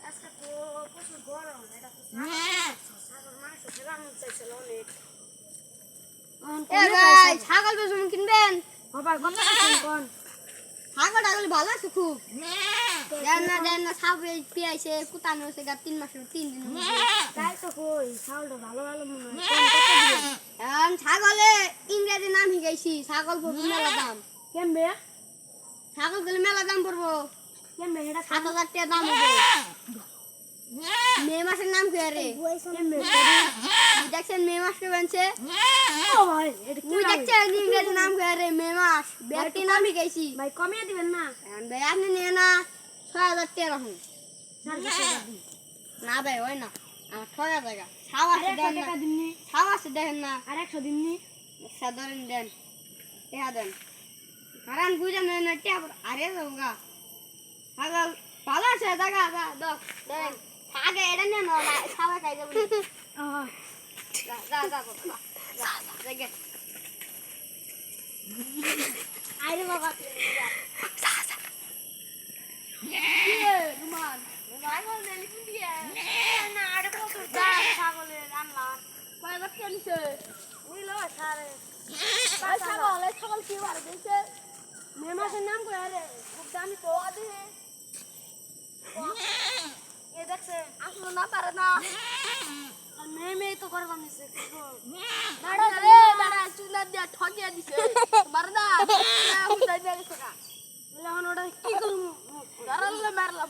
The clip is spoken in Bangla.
আজকে তো প্রচুর গরম, এটা তো ছাগল মাংস খেলাম চাইছিল অনেক। ভাই ছাগল বেচুন কিনবেন? বাবা কত আছেন কোন? ছাগল টাগল ভালো আছে খুব। দেন না ছাগল পিয়াইছে কুতানো হয়েছে 3 মাসের 3 দিন। তাই তো কই ছাগলটা ভালো ভালো মনে হয়। কোন কত দিবেন? এখন ছাগলে ইংরেজি নাম শিখাইছি, ছাগল পড়বো মেলা দাম। কেমবে? ছাগল গেলে মেলা দাম পড়বো, কেমবে এটা 7,000 টাকা দাম হবে। মে মাসের নাম কি রে? কেমবে? দেখছেন মে মাস কে বানছে? ও ভাই এটা কি মুই দেখছেন ইংরেজি নাম কি রে? মে মাস ব্যক্তি নাম শিখাইছি। ভাই কমিয়ে দিবেন না? এখন ভাই আপনি নিয়ে না 6,000 টাকা রাখুন। 4,000 দিন। না ভাই হয় না, আমার 6,000 টাকা ছাওয়াছে আর 100 দেন না, টাকা দিননি? ছাওয়াছে দেখেন না। আর 100 দিননি? সাধারণ দেন টাকা দেন হারান বুঝেন না টাকা আরে যাওগা ছাগল ভালো আছে দেখা দেন আগে এটা নিয়ে না খাওয়া খাই যাবো যা যা যা বাবা যা দেখে আরে বাবা রুমান রুমান নেলি কোন দিয়ে না আরে কত যা ছাগলের আনলাম। কয় লাখ নিছে বুঝলো সারে ছাগল কি বার দিছে মে মাসের নাম কই আরে খুব দামি তো আদে এ দেখছে আসলো না পারে না আর মে তো করবাম নিছে দাঁড়া রে দাঁড়া চুলা দিয়া ঠকিয়া দিছে মার না হুদাই দিয়া গেছে কা এখন ওটা কি করব? দাঁড়ালে মারলাম